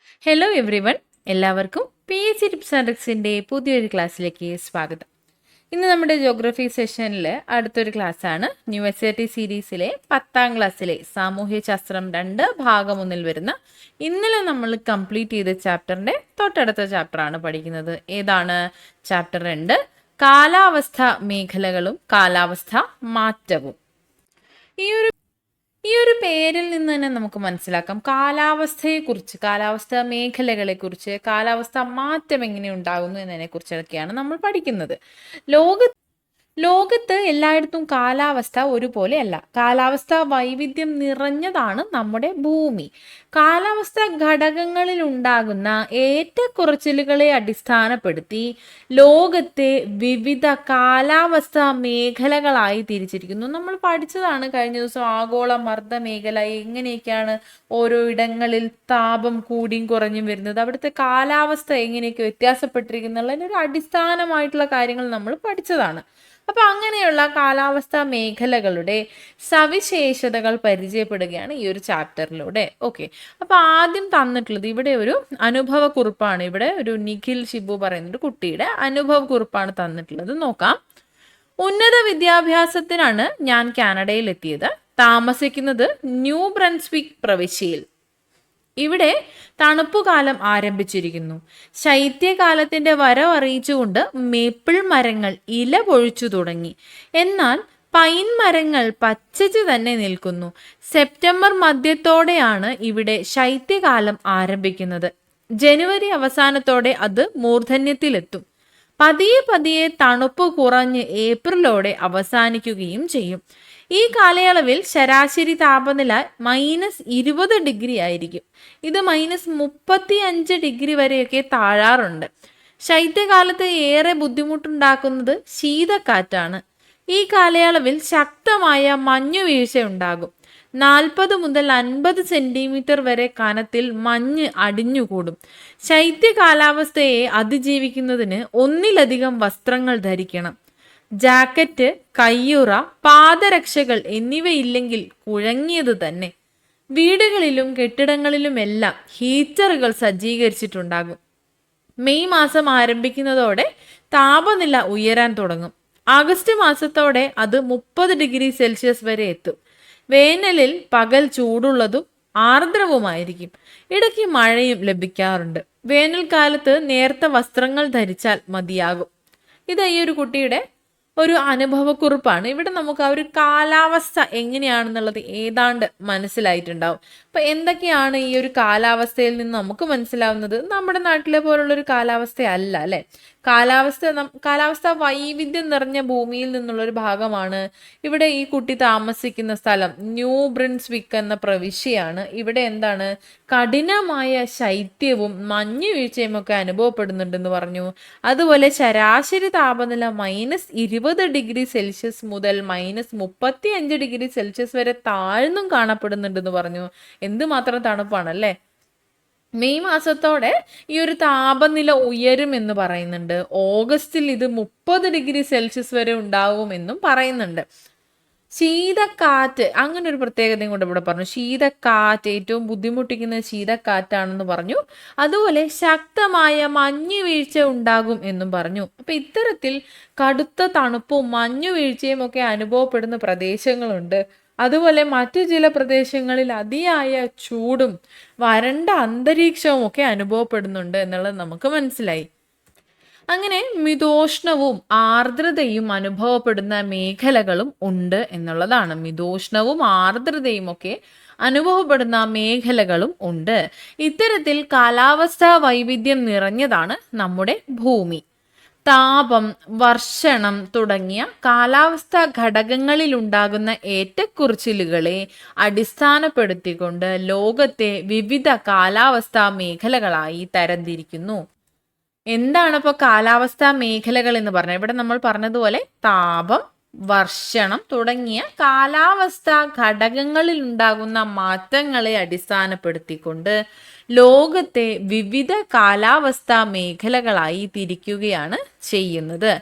Hello everyone, എല്ലാവർക്കും P S C tips and ട്രിക്സിൻ്റെ പുതിയൊരു ക്ലാസ്സിലേക്ക് സ്വാഗതം. ഇന്ന് നമ്മുടെ ജോഗ്രഫി സെഷനിൽ അടുത്തൊരു ക്ലാസ്സാണ് ന്യൂ എസ് ആർ ടി സീരീസിലെ 10ാം ക്ലാസ്സിലെ സാമൂഹ്യശാസ്ത്രം 2 ഭാഗം 1 വരുന്ന ഇന്നലെ നമ്മൾ കംപ്ലീറ്റ് ചെയ്ത ചാപ്റ്ററിൻ്റെ തൊട്ടടുത്ത ചാപ്റ്ററാണ് പഠിക്കുന്നത്. ഏതാണ് ചാപ്റ്റർ 2? കാലാവസ്ഥ മേഖലകളും കാലാവസ്ഥ മാറ്റവും. ഈ ഒരു പേരിൽ നിന്ന് തന്നെ നമുക്ക് മനസ്സിലാക്കാം കാലാവസ്ഥയെക്കുറിച്ച്, കാലാവസ്ഥ മേഖലകളെക്കുറിച്ച്, കാലാവസ്ഥ മാറ്റം എങ്ങനെ ഉണ്ടാകുന്നു എന്നതിനെ കുറിച്ചൊക്കെയാണ് നമ്മൾ പഠിക്കുന്നത്. ലോകത്ത് എല്ലായിടത്തും കാലാവസ്ഥ ഒരുപോലെയല്ല. കാലാവസ്ഥ വൈവിധ്യം നിറഞ്ഞതാണ് നമ്മുടെ ഭൂമി. കാലാവസ്ഥ ഘടകങ്ങളിൽ ഉണ്ടാകുന്ന ഏറ്റക്കുറച്ചിലുകളെ അടിസ്ഥാനപ്പെടുത്തി ലോകത്തെ വിവിധ കാലാവസ്ഥ മേഖലകളായി തിരിച്ചിരിക്കുന്നു. നമ്മൾ പഠിച്ചതാണ് കഴിഞ്ഞ ദിവസം ആഗോള മർദ്ദ മേഖല, എങ്ങനെയൊക്കെയാണ് ഓരോ ഇടങ്ങളിൽ താപം കൂടിയും കുറഞ്ഞും വരുന്നത്, അവിടുത്തെ കാലാവസ്ഥ എങ്ങനെയൊക്കെ വ്യത്യാസപ്പെട്ടിരിക്കുന്നുള്ളതിൻ്റെ ഒരു അടിസ്ഥാനമായിട്ടുള്ള കാര്യങ്ങൾ നമ്മൾ പഠിച്ചതാണ്. അപ്പൊ അങ്ങനെയുള്ള കാലാവസ്ഥാ മേഖലകളുടെ സവിശേഷതകൾ പരിചയപ്പെടുകയാണ് ഈ ഒരു ചാപ്റ്ററിലൂടെ. ഓക്കെ, അപ്പൊ ആദ്യം തന്നിട്ടുള്ളത് ഇവിടെ ഒരു അനുഭവക്കുറിപ്പാണ്. ഇവിടെ ഒരു നിഖിൽ ഷിബു പറയുന്ന ഒരു കുട്ടിയുടെ അനുഭവക്കുറിപ്പാണ് തന്നിട്ടുള്ളത്. നോക്കാം. ഉന്നത വിദ്യാഭ്യാസത്തിനാണ് ഞാൻ കാനഡയിൽ എത്തിയത്. താമസിക്കുന്നത് ന്യൂ ബ്രൻസ്വിക് പ്രവിശ്യയിൽ. ഇവിടെ തണുപ്പുകാലം ആരംഭിച്ചിരിക്കുന്നു. ശൈത്യകാലത്തിന്റെ വരവ് അറിയിച്ചുകൊണ്ട് മേപ്പിൾ മരങ്ങൾ ഇല പൊഴിച്ചു തുടങ്ങി. എന്നാൽ പൈൻ മരങ്ങൾ പച്ചച്ച് തന്നെ നിൽക്കുന്നു. സെപ്റ്റംബർ മധ്യത്തോടെയാണ് ഇവിടെ ശൈത്യകാലം ആരംഭിക്കുന്നത്. ജനുവരി അവസാനത്തോടെ അത് മൂർധന്യത്തിലെത്തും. പതിയെ പതിയെ തണുപ്പ് കുറഞ്ഞ് ഏപ്രിലോടെ അവസാനിക്കുകയും ചെയ്യും. ഈ കാലയളവിൽ ശരാശരി താപനില -20 ഡിഗ്രി ആയിരിക്കും. ഇത് -35 ഡിഗ്രി വരെയൊക്കെ താഴാറുണ്ട്. ശൈത്യകാലത്ത് ഏറെ ബുദ്ധിമുട്ടുണ്ടാക്കുന്നത് ശീതക്കാറ്റാണ്. ഈ കാലയളവിൽ ശക്തമായ മഞ്ഞുവീഴ്ച ഉണ്ടാകും. 40 മുതൽ 50 സെന്റിമീറ്റർ വരെ കനത്തിൽ മഞ്ഞ് അടിഞ്ഞുകൂടും. ശൈത്യ കാലാവസ്ഥയെ അതിജീവിക്കുന്നതിന് ഒന്നിലധികം വസ്ത്രങ്ങൾ ധരിക്കണം. ജാക്കറ്റ്, കയ്യുറ, പാദരക്ഷകൾ എന്നിവയില്ലെങ്കിൽ കുഴങ്ങിയത് തന്നെ. വീടുകളിലും കെട്ടിടങ്ങളിലുമെല്ലാം ഹീറ്ററുകൾ സജ്ജീകരിച്ചിട്ടുണ്ടാകും. മെയ് മാസം ആരംഭിക്കുന്നതോടെ താപനില ഉയരാൻ തുടങ്ങും. ആഗസ്റ്റ് മാസത്തോടെ അത് 30 ഡിഗ്രി സെൽഷ്യസ് വരെ എത്തും. വേനലിൽ പകൽ ചൂടുള്ളതും ആർദ്രവുമായിരിക്കും. ഇടയ്ക്ക് മഴയും ലഭിക്കാറുണ്ട്. വേനൽക്കാലത്ത് നേർത്ത വസ്ത്രങ്ങൾ ധരിച്ചാൽ മതിയാകും. ഇത് ഈ ഒരു കുട്ടിയുടെ ഒരു അനുഭവക്കുറിപ്പാണ്. ഇവിടെ നമുക്ക് ആ ഒരു കാലാവസ്ഥ എങ്ങനെയാണെന്നുള്ളത് ഏതാണ്ട് മനസ്സിലായിട്ടുണ്ടാവും. അപ്പൊ എന്തൊക്കെയാണ് ഈ ഒരു കാലാവസ്ഥയിൽ നിന്ന് നമുക്ക് മനസ്സിലാവുന്നത്? നമ്മുടെ നാട്ടിലെ പോലുള്ളൊരു കാലാവസ്ഥയല്ല അല്ലെ. കാലാവസ്ഥ വൈവിധ്യം നിറഞ്ഞ ഭൂമിയിൽ നിന്നുള്ളൊരു ഭാഗമാണ്. ഇവിടെ ഈ കുട്ടി താമസിക്കുന്ന സ്ഥലം ന്യൂ ബ്രൻസ്വിക് എന്ന പ്രവിശ്യയാണ്. ഇവിടെ എന്താണ്, കഠിനമായ ശൈത്യവും മഞ്ഞുവീഴ്ചയും ഒക്കെ അനുഭവപ്പെടുന്നുണ്ടെന്ന് പറഞ്ഞു. അതുപോലെ ശരാശരി താപനില -20 ഡിഗ്രി സെൽഷ്യസ് മുതൽ -35 ഡിഗ്രി സെൽഷ്യസ് വരെ താഴ്ന്നും കാണപ്പെടുന്നുണ്ടെന്ന് പറഞ്ഞു. എന്തുമാത്രം തണുപ്പാണല്ലേ. മെയ് മാസത്തോടെ ഈ ഒരു താപനില ഉയരും എന്ന് പറയുന്നുണ്ട്. ഓഗസ്റ്റിൽ ഇത് 30 ഡിഗ്രി സെൽഷ്യസ് വരെ ഉണ്ടാവുമെന്നും പറയുന്നുണ്ട്. ശീതക്കാറ്റ്, അങ്ങനെ ഒരു പ്രത്യേകതയും കൊണ്ട് ഇവിടെ പറഞ്ഞു. ശീതക്കാറ്റ് ഏറ്റവും ബുദ്ധിമുട്ടിക്കുന്ന ശീതക്കാറ്റാണെന്ന് പറഞ്ഞു. അതുപോലെ ശക്തമായ മഞ്ഞുവീഴ്ച ഉണ്ടാകും എന്നും പറഞ്ഞു. അപ്പൊ ഇത്തരത്തിൽ കടുത്ത തണുപ്പും മഞ്ഞുവീഴ്ചയും ഒക്കെ അനുഭവപ്പെടുന്ന പ്രദേശങ്ങളുണ്ട്. അതുപോലെ മറ്റു ചില പ്രദേശങ്ങളിൽ അതിയായ ചൂടും വരണ്ട അന്തരീക്ഷവും ഒക്കെ അനുഭവപ്പെടുന്നുണ്ട് എന്നുള്ളത് നമുക്ക് മനസ്സിലായി. അങ്ങനെ മിതോഷ്ണവും ആർദ്രതയും അനുഭവപ്പെടുന്ന മേഖലകളും ഉണ്ട് എന്നുള്ളതാണ്. മിതോഷ്ണവും ആർദ്രതയും ഒക്കെ അനുഭവപ്പെടുന്ന മേഖലകളും ഉണ്ട്. ഇത്തരത്തിൽ കാലാവസ്ഥാ വൈവിധ്യം നിറഞ്ഞതാണ് നമ്മുടെ ഭൂമി. താപം, വർഷണം തുടങ്ങിയ കാലാവസ്ഥാ ഘടകങ്ങളിൽ ഉണ്ടാകുന്ന ഏറ്റക്കുറച്ചിലുകളെ അടിസ്ഥാനപ്പെടുത്തിക്കൊണ്ട് ലോകത്തെ വിവിധ കാലാവസ്ഥാ മേഖലകളായി തരംതിരിക്കുന്നു. എന്താണ് ഇപ്പോൾ കാലാവസ്ഥാ മേഖലകൾ എന്ന് പറഞ്ഞാൽ? ഇവിടെ നമ്മൾ പറഞ്ഞതുപോലെ താപം, വർഷണം തുടങ്ങിയ കാലാവസ്ഥാ ഘടകങ്ങളിൽ ഉണ്ടാകുന്ന മാറ്റങ്ങളെ അടിസ്ഥാനപ്പെടുത്തിക്കൊണ്ട് ലോകത്തെ വിവിധ കാലാവസ്ഥാ മേഖലകളായി തിരിക്കുകയാണ് ചെയ്യുന്നത്.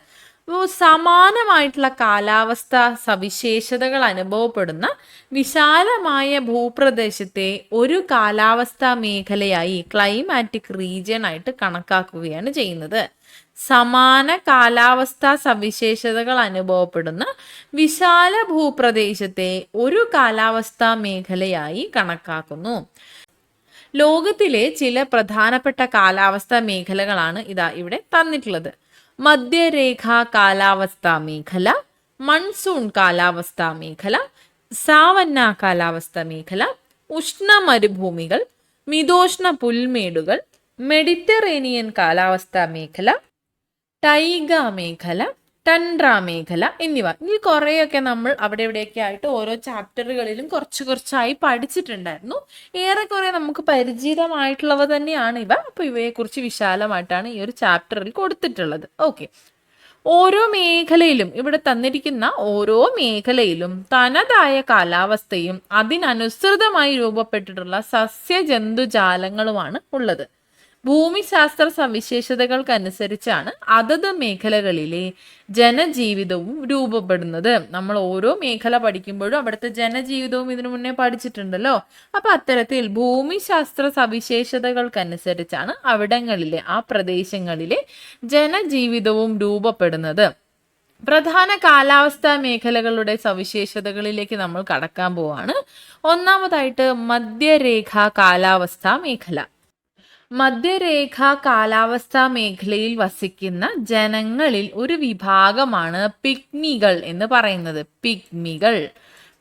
സമാനമായിട്ടുള്ള കാലാവസ്ഥ സവിശേഷതകൾ അനുഭവപ്പെടുന്ന വിശാലമായ ഭൂപ്രദേശത്തെ ഒരു കാലാവസ്ഥാ മേഖലയായി ക്ലൈമാറ്റിക് റീജിയൻ ആയിട്ട് കണക്കാക്കുകയാണ് ചെയ്യുന്നത്. സമാന കാലാവസ്ഥാ സവിശേഷതകൾ അനുഭവപ്പെടുന്ന വിശാല ഭൂപ്രദേശത്തെ ഒരു കാലാവസ്ഥാ മേഖലയായി കണക്കാക്കുന്നു. ലോകത്തിലെ ചില പ്രധാനപ്പെട്ട കാലാവസ്ഥാ മേഖലകളാണ് ഇവിടെ തന്നിട്ടുള്ളത്. മധ്യരേഖാ കാലാവസ്ഥാ മേഖല, മൺസൂൺ കാലാവസ്ഥാ മേഖല, സാവന്ന കാലാവസ്ഥാ മേഖല, ഉഷ്ണ മരുഭൂമികൾ, മിതോഷ്ണ പുൽമേടുകൾ, മെഡിറ്ററേനിയൻ കാലാവസ്ഥാ മേഖല, ടൈഗ മേഖല, ടൻഡ്ര മേഖല എന്നിവ. ഇതിൽ കുറേയൊക്കെ നമ്മൾ അവിടെ ഇവിടെയൊക്കെ ആയിട്ട് ഓരോ ചാപ്റ്ററുകളിലും കുറച്ചായി പഠിച്ചിട്ടുണ്ടായിരുന്നു. ഏറെക്കുറെ നമുക്ക് പരിചിതമായിട്ടുള്ളവ തന്നെയാണ് ഇവ. അപ്പോൾ ഇവയെക്കുറിച്ച് വിശാലമായിട്ടാണ് ഈ ഒരു ചാപ്റ്ററിൽ കൊടുത്തിട്ടുള്ളത്. ഓക്കെ, ഓരോ മേഖലയിലും ഇവിടെ തന്നിരിക്കുന്ന ഓരോ മേഖലയിലും തനതായ കാലാവസ്ഥയും അതിനനുസൃതമായി രൂപപ്പെട്ടിട്ടുള്ള സസ്യജന്തുജാലങ്ങളുമാണ് ഉള്ളത്. ഭൂമിശാസ്ത്ര സവിശേഷതകൾക്കനുസരിച്ചാണ് അതത് മേഖലകളിലെ ജനജീവിതവും രൂപപ്പെടുന്നത്. നമ്മൾ ഓരോ മേഖല പഠിക്കുമ്പോഴും അവിടുത്തെ ജനജീവിതവും ഇതിനു മുന്നേ പഠിച്ചിട്ടുണ്ടല്ലോ. അപ്പൊ അത്തരത്തിൽ ഭൂമിശാസ്ത്ര സവിശേഷതകൾക്കനുസരിച്ചാണ് അവിടങ്ങളിലെ ആ പ്രദേശങ്ങളിലെ ജനജീവിതവും രൂപപ്പെടുന്നത്. പ്രധാന കാലാവസ്ഥാ മേഖലകളുടെ സവിശേഷതകളിലേക്ക് നമ്മൾ കടക്കാൻ പോവാണ്. ഒന്നാമതായിട്ട് മധ്യരേഖാ കാലാവസ്ഥാ മേഖല. മധ്യരേഖാ കാലാവസ്ഥാ മേഖലയിൽ വസിക്കുന്ന ജനങ്ങളിൽ ഒരു വിഭാഗമാണ് പിഗ്മികൾ എന്ന് പറയുന്നത്.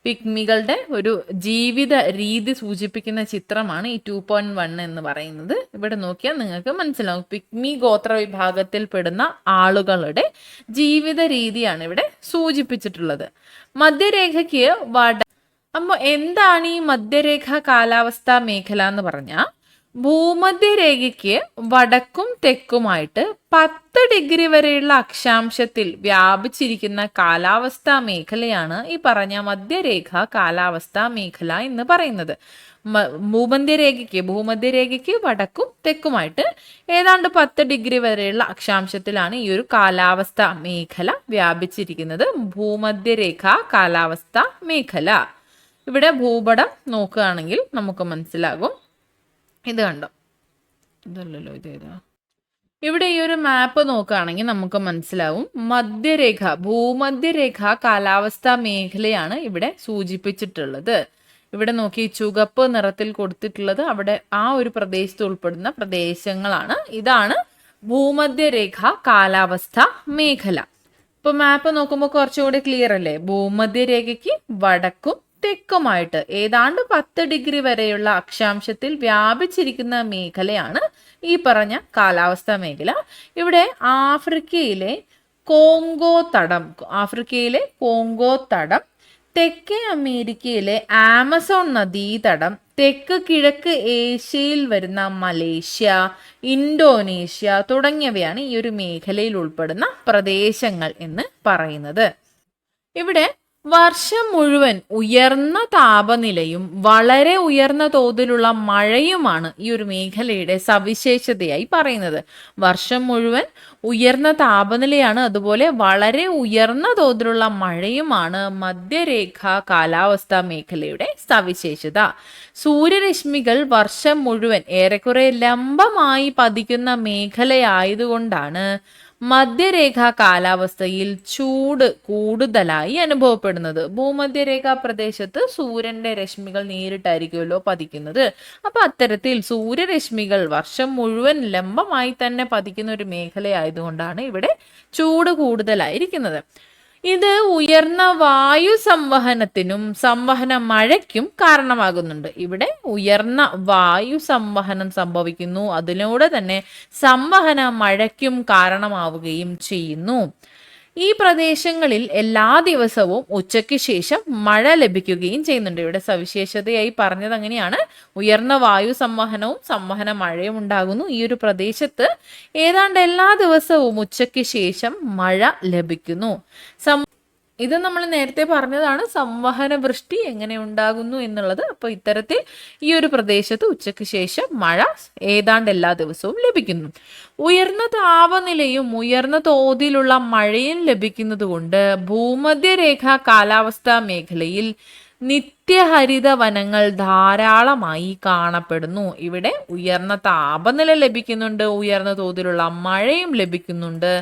പിഗ്മികളുടെ ഒരു ജീവിത രീതി സൂചിപ്പിക്കുന്ന ചിത്രമാണ് ഈ 2.1 എന്ന് പറയുന്നത്. ഇവിടെ നോക്കിയാൽ നിങ്ങൾക്ക് മനസ്സിലാവും. പിഗ്മി ഗോത്ര വിഭാഗത്തിൽ പെടുന്ന ആളുകളുടെ ജീവിത രീതിയാണ് ഇവിടെ സൂചിപ്പിച്ചിട്ടുള്ളത്. മധ്യരേഖയ്ക്ക് അപ്പോൾ എന്താണ് ഈ മധ്യരേഖാ കാലാവസ്ഥാ മേഖല എന്ന് പറഞ്ഞാൽ, ഭൂമധ്യരേഖയ്ക്ക് വടക്കും തെക്കുമായിട്ട് 10 ഡിഗ്രി വരെയുള്ള അക്ഷാംശത്തിൽ വ്യാപിച്ചിരിക്കുന്ന കാലാവസ്ഥാ മേഖലയാണ് ഈ പറഞ്ഞ മധ്യരേഖാ കാലാവസ്ഥാ മേഖല എന്ന് പറയുന്നത്. ഭൂമധ്യരേഖയ്ക്ക് വടക്കും തെക്കുമായിട്ട് ഏതാണ്ട് 10 ഡിഗ്രി വരെയുള്ള അക്ഷാംശത്തിലാണ് ഈ ഒരു കാലാവസ്ഥാ മേഖല വ്യാപിച്ചിരിക്കുന്നത്. ഭൂമധ്യരേഖാ കാലാവസ്ഥാ മേഖല. ഇവിടെ ഭൂപടം നോക്കുകയാണെങ്കിൽ നമുക്ക് മനസ്സിലാകും. ഇത് കണ്ടോ, ഇതല്ലല്ലോ, ഇതേതാ? ഇവിടെ ഈ ഒരു മാപ്പ് നോക്കുകയാണെങ്കിൽ നമുക്ക് മനസ്സിലാവും. ഭൂമധ്യരേഖ കാലാവസ്ഥാ മേഖലയാണ് ഇവിടെ സൂചിപ്പിച്ചിട്ടുള്ളത്. ഇവിടെ നോക്കി ചുവപ്പ് നിറത്തിൽ കൊടുത്തിട്ടുള്ളത് അവിടെ ആ ഒരു പ്രദേശത്ത് ഉൾപ്പെടുന്ന പ്രദേശങ്ങളാണ്. ഇതാണ് ഭൂമധ്യരേഖ കാലാവസ്ഥാ മേഖല. ഇപ്പൊ മാപ്പ് നോക്കുമ്പോൾ കുറച്ചുകൂടി ക്ലിയർ അല്ലേ? ഭൂമധ്യരേഖയ്ക്ക് വടക്കും തെക്കുമായിട്ട് ഏതാണ്ട് 10 ഡിഗ്രി വരെയുള്ള അക്ഷാംശത്തിൽ വ്യാപിച്ചിരിക്കുന്ന മേഖലയാണ് ഈ പറഞ്ഞ കാലാവസ്ഥാ മേഖല. ഇവിടെ ആഫ്രിക്കയിലെ കോങ്കോ തടം, തെക്കേ അമേരിക്കയിലെ ആമസോൺ നദീതടം, തെക്ക് കിഴക്ക് ഏഷ്യയിൽ വരുന്ന മലേഷ്യ, ഇന്തോനേഷ്യ തുടങ്ങിയവയാണ് ഈ ഒരു മേഖലയിൽ ഉൾപ്പെടുന്ന പ്രദേശങ്ങൾ എന്ന് പറയുന്നത്. ഇവിടെ വർഷം മുഴുവൻ ഉയർന്ന താപനിലയും വളരെ ഉയർന്ന തോതിലുള്ള മഴയുമാണ് ഈ ഒരു മേഖലയുടെ സവിശേഷതയായി പറയുന്നത്. വർഷം മുഴുവൻ ഉയർന്ന താപനിലയാണ്, അതുപോലെ വളരെ ഉയർന്ന തോതിലുള്ള മഴയുമാണ് മധ്യരേഖാ കാലാവസ്ഥാ മേഖലയുടെ സവിശേഷത. സൂര്യരശ്മികൾ വർഷം മുഴുവൻ ഏറെക്കുറെ ലംബമായി പതിക്കുന്ന മേഖലയായതുകൊണ്ടാണ് മധ്യരേഖാ കാലാവസ്ഥയിൽ ചൂട് കൂടുതലായി അനുഭവപ്പെടുന്നത്. ഭൂമധ്യരേഖാ പ്രദേശത്ത് സൂര്യന്റെ രശ്മികൾ നേരിട്ടായിരിക്കുമല്ലോ പതിക്കുന്നത്. അപ്പൊ അത്തരത്തിൽ സൂര്യരശ്മികൾ വർഷം മുഴുവൻ ലംബമായി തന്നെ പതിക്കുന്ന ഒരു മേഖലയായതുകൊണ്ടാണ് ഇവിടെ ചൂട് കൂടുതലായിരിക്കുന്നത്. ഇത് ഉയർന്ന വായു സംവഹനത്തിനും സംവഹന മഴയ്ക്കും കാരണമാകുന്നുണ്ട്. ഇവിടെ ഉയർന്ന വായു സംവഹനം സംഭവിക്കുന്നു, അതിലൂടെ തന്നെ സംവഹന മഴയ്ക്കും കാരണമാവുകയും ചെയ്യുന്നു. ഈ പ്രദേശങ്ങളിൽ എല്ലാ ദിവസവും ഉച്ചയ്ക്ക് ശേഷം മഴ ലഭിക്കുകയും ചെയ്യുന്നുണ്ട്. ഇവിടെ സവിശേഷതയായി പറഞ്ഞത് അങ്ങനെയാണ്. ഉയർന്ന വായു സംവഹനവും സംവഹന മഴയും ഉണ്ടാകുന്നു. ഈ ഒരു പ്രദേശത്ത് ഏതാണ്ട് എല്ലാ ദിവസവും ഉച്ചയ്ക്ക് ശേഷം മഴ ലഭിക്കുന്നു. ഇത് നമ്മൾ നേരത്തെ പറഞ്ഞതാണ് സംവഹന വൃഷ്ടി എങ്ങനെ ഉണ്ടാകുന്നു എന്നുള്ളത്. അപ്പോൾ ഇത്തരത്തിൽ ഈ ഒരു പ്രദേശത്ത് ഉച്ചയ്ക്ക് ശേഷം മഴ ഏതാണ്ട് എല്ലാ ദിവസവും ലഭിക്കുന്നു. ഉയർന്ന താപനിലയും ഉയർന്ന തോതിലുള്ള മഴയും ലഭിക്കുന്നത് കൊണ്ട് ഭൂമധ്യരേഖ കാലാവസ്ഥാ മേഖലയിൽ നിത്യഹരിത വനങ്ങൾ ധാരാളമായി കാണപ്പെടുന്നു. ഇവിടെ ഉയർന്ന താപനില ലഭിക്കുന്നുണ്ട്, ഉയർന്ന തോതിലുള്ള മഴയും ലഭിക്കുന്നുണ്ട്.